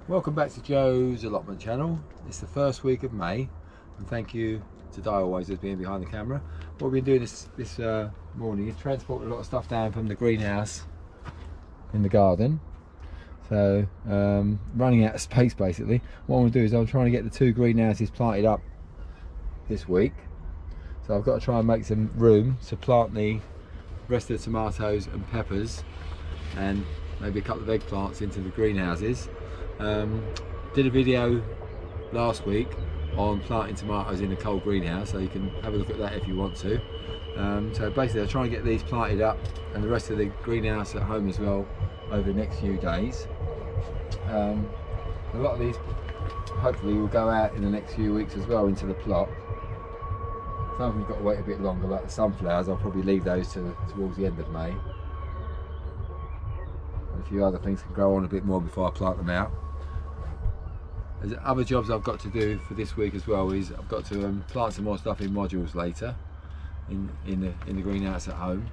Welcome back to Joe's Allotment channel. It's the first week of May, and thank you to Di always as being behind the camera. What we've been doing this morning is transport a lot of stuff down from the greenhouse in the garden. So running out of space basically. What I'm going to do is I'm trying to get the two greenhouses planted up this week. So I've got to try and make some room to plant the rest of the tomatoes and peppers and maybe a couple of eggplants into the greenhouses. Did a video last week on planting tomatoes in a cold greenhouse, so you can have a look at that if you want to. So basically I'm trying to get these planted up and the rest of the greenhouse at home as well over the next few days. A lot of these hopefully will go out in the next few weeks as well into the plot. Some of them have got to wait a bit longer, like the sunflowers. I'll probably leave those towards the end of May. And a few other things can grow on a bit more before I plant them out. There's other jobs I've got to do for this week as well. Is I've got to plant some more stuff in modules later in the greenhouse at home,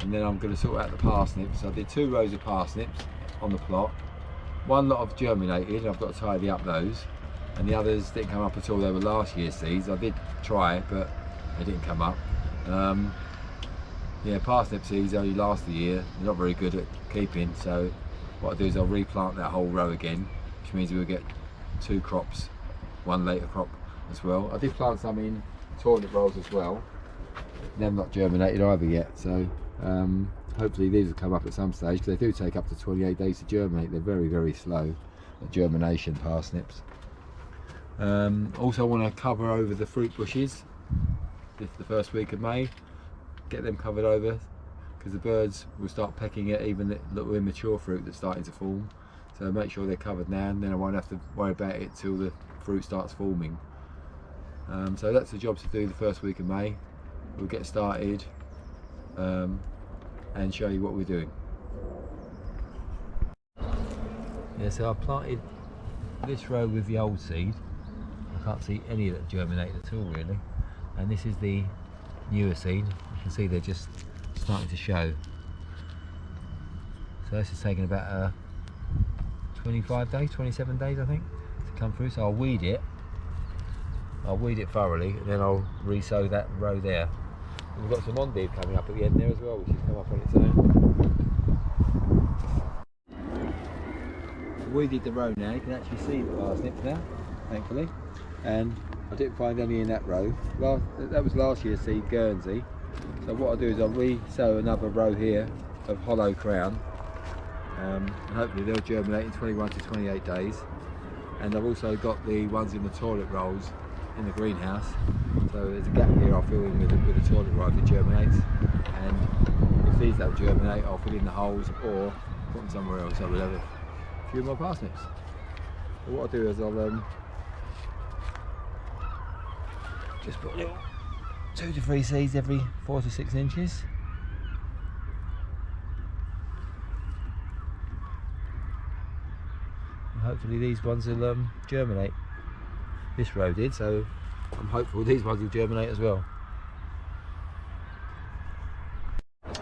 and then I'm going to sort out the parsnips. I did 2 rows of parsnips on the plot. One lot have germinated. I've got to tidy up those, and the others didn't come up at all. They were last year's seeds. I did try, but they didn't come up. Yeah, parsnip seeds only last a year. They're not very good at keeping. So what I'll do is I'll replant that whole row again, which means we'll get 2 crops, 1 later crop as well. I did plant some in toilet rolls as well. They've not germinated either yet, so hopefully these will come up at some stage, because they do take up to 28 days to germinate. They're very, very slow at germination, parsnips. Also I want to cover over the fruit bushes the first week of May, get them covered over, because the birds will start pecking at even the little immature fruit that's starting to form. So make sure they're covered now, and then I won't have to worry about it till the fruit starts forming. So that's the job to do the first week of May. We'll get started and show you what we're doing. Yeah, so I planted this row with the old seed. I can't see any of that germinated at all really. And this is the newer seed. You can see they're just starting to show. So this is taking about 25 days, 27 days I think to come through. So I'll weed it thoroughly, and then I'll re-sow that row there. And we've got some endive coming up at the end there as well, which has come up on its own. I weeded the row now. You can actually see the parsnips now, thankfully, and I didn't find any in that row. That was last year's seed, Guernsey. So what I'll do is I'll re-sow another row here of hollow crown, and hopefully they'll germinate in 21 to 28 days. And I've also got the ones in the toilet rolls in the greenhouse, so there's a gap here I'll fill in with the toilet roll if it germinates, and if these don't germinate I'll fill in the holes or put them somewhere else. So we'll have a few more parsnips. So what I'll do is I'll just put little 2 to 3 seeds every 4 to 6 inches. And hopefully these ones will germinate. This row did, so I'm hopeful these ones will germinate as well. I'll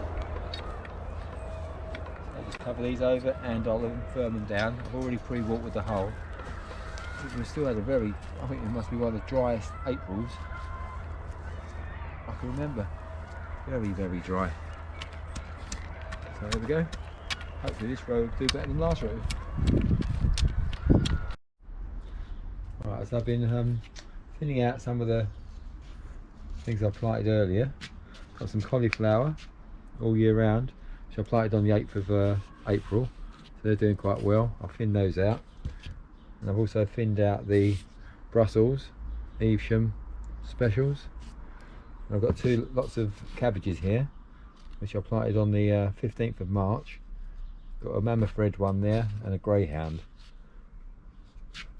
just cover these over and I'll firm them down. I've already pre-watered the hole. We still had I think it must be one of the driest Aprils I can remember. Very, very dry. So there we go. Hopefully this row will do better than last row. Right, so I've been thinning out some of the things I planted earlier. Got some cauliflower all year round, which I planted on the 8th of April. So they're doing quite well. I'll thin those out. And I've also thinned out the Brussels, Evesham specials. And I've got lots of cabbages here, which I planted on the 15th of March. Got a mammoth red one there and a greyhound.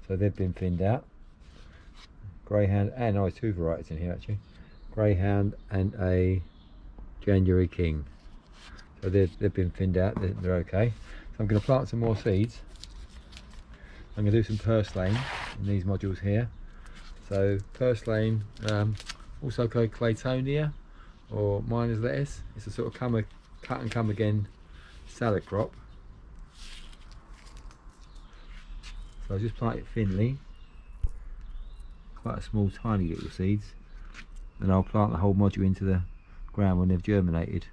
So they've been thinned out. Greyhound, and there's 2 varieties in here actually. Greyhound and a January King. So they've been thinned out, they're okay. So I'm going to plant some more seeds. I'm going to do some purslane in these modules here. So purslane, also called Claytonia or miner's lettuce. It's a sort of cut and come again salad crop. So I just plant it thinly, quite a small tiny little seeds, and I'll plant the whole module into the ground when they've germinated.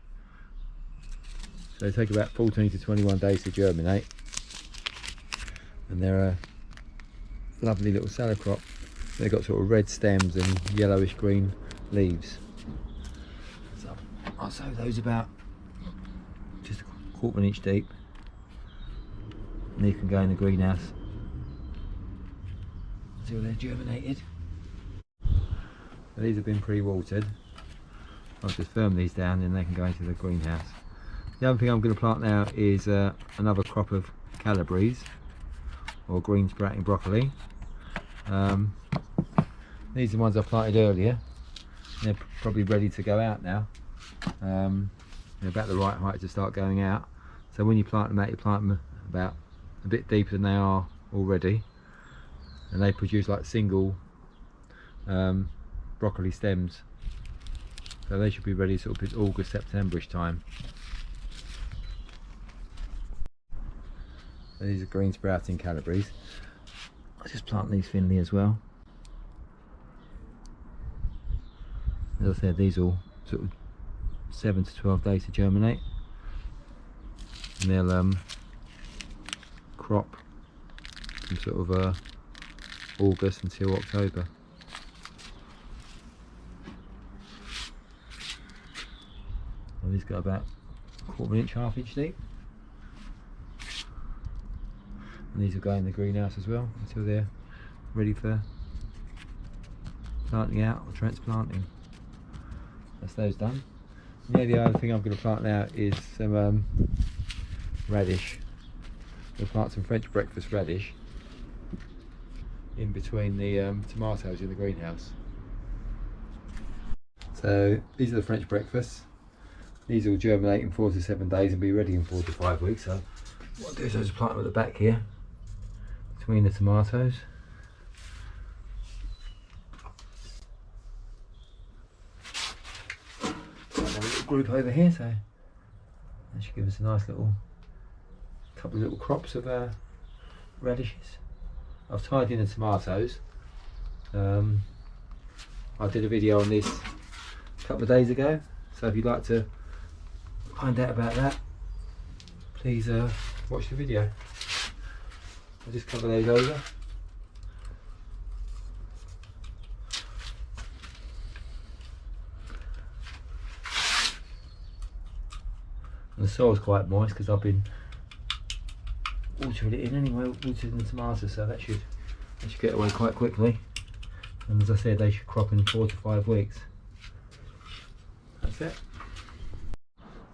So they take about 14 to 21 days to germinate, and they're a lovely little salad crop. They've got sort of red stems and yellowish green leaves. So I'll sow those about just a quarter of an inch deep, and these can go in the greenhouse until they're germinated. These have been pre-watered. I'll just firm these down and they can go into the greenhouse. The other thing I'm going to plant now is another crop of Calabrese, or green sprouting broccoli. These are the ones I planted earlier. They're probably ready to go out now. They're about the right height to start going out. So when you plant them out, you plant them about a bit deeper than they are already, and they produce like single broccoli stems. So they should be ready sort of August, September-ish time. So these are green sprouting Calabrese. I'll just plant these thinly as well. As I said, these all sort of 7 to 12 days to germinate, and they'll crop from sort of August until October. Well, these got about a quarter of an inch, half inch deep, and these will go in the greenhouse as well until they're ready for planting out or transplanting. That's those done. Yeah, the other thing I'm going to plant now is some radish. We'll plant some French breakfast radish in between the tomatoes in the greenhouse. So these are the French breakfasts. These will germinate in 4 to 7 days and be ready in 4 to 5 weeks. So what I'll do is I'll just plant them at the back here, between the tomatoes. Group over here, so that should give us a nice little couple of little crops of radishes. I've tied in the tomatoes. I did a video on this a couple of days ago, so if you'd like to find out about that, please watch the video. I'll just cover those over. And the soil's quite moist because I've been watering it in anyway, watering the tomatoes, so that should get away quite quickly. And as I said, they should crop in 4 to 5 weeks. That's it.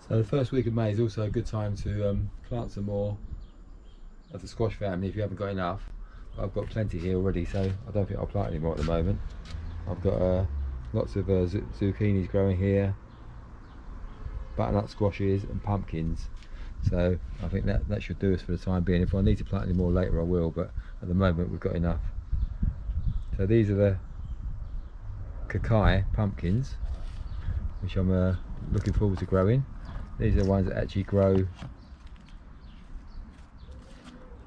So the first week of May is also a good time to plant some more of the squash family if you haven't got enough. I've got plenty here already, so I don't think I'll plant any more at the moment. I've got lots of zucchinis growing here, butternut squashes and pumpkins, so I think that should do us for the time being. If I need to plant any more later I will, but at the moment we've got enough. So these are the Kakai pumpkins, which I'm looking forward to growing. These are the ones that actually grow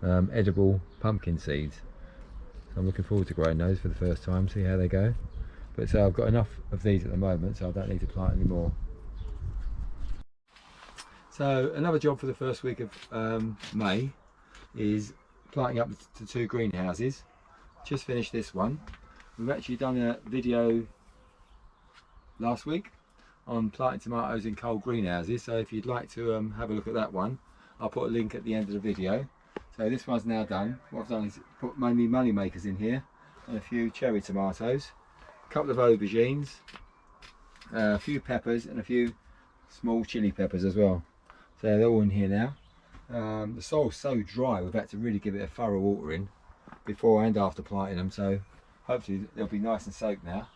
edible pumpkin seeds, so I'm looking forward to growing those for the first time, see how they go. But so I've got enough of these at the moment, so I don't need to plant any more. So another job for the first week of May is planting up to 2 greenhouses. Just finished this one. We've actually done a video last week on planting tomatoes in cold greenhouses, so if you'd like to have a look at that one, I'll put a link at the end of the video. So this one's now done. What I've done is put mainly money makers in here and a few cherry tomatoes, a couple of aubergines, a few peppers and a few small chili peppers as well. So they're all in here now. The soil's so dry we've had to really give it a thorough watering before and after planting them, so hopefully they'll be nice and soaked now.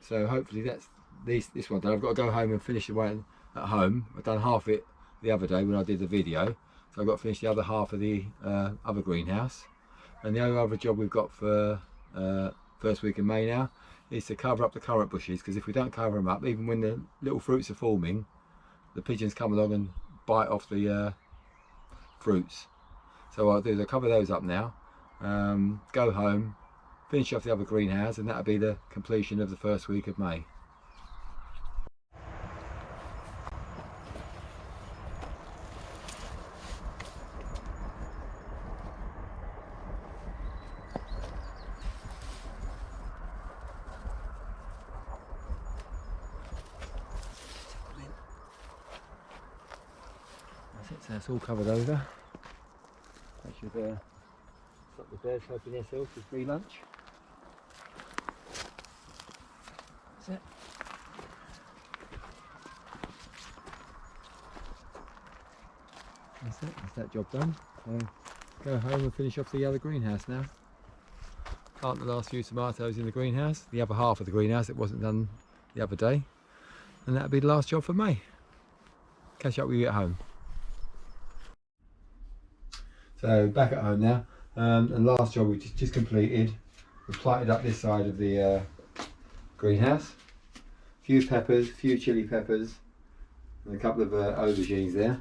So hopefully that's this one done. I've got to go home and finish the one at home. I've done half it the other day when I did the video, so I've got to finish the other half of the other greenhouse. And the only other job we've got for first week in May now is to cover up the currant bushes, because if we don't cover them up, even when the little fruits are forming, the pigeons come along and bite off the fruits. So what I'll do is I'll cover those up now, go home, finish off the other greenhouse, and that'll be the completion of the first week of May. So it's all covered over. That should stop the birds helping themselves for free lunch. That's it. That's that job done. So go home and finish off the other greenhouse now. Plant the last few tomatoes in the greenhouse, the other half of the greenhouse that wasn't done the other day. And that'll be the last job for May. Catch up with you at home. So back at home now, and last job we just completed. We planted up this side of the greenhouse. A few peppers, a few chili peppers, and a couple of aubergines there.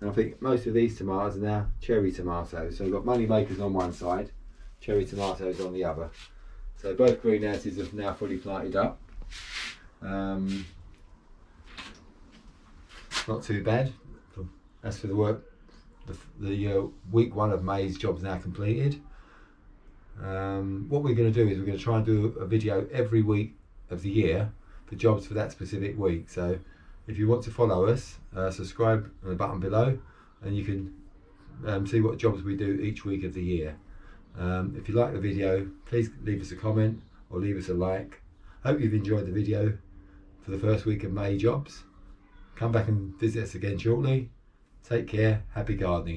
And I think most of these tomatoes are now cherry tomatoes. So we've got money makers on one side, cherry tomatoes on the other. So both greenhouses have now fully planted up. Not too bad. As for the work, the week 1 of May's job's now completed. What we're going to do is we're going to try and do a video every week of the year for jobs for that specific week. So if you want to follow us, subscribe on the button below, and you can see what jobs we do each week of the year. If you like the video, please leave us a comment or leave us a like. Hope you've enjoyed the video for the first week of May jobs. Come back and visit us again shortly. Take care, happy gardening.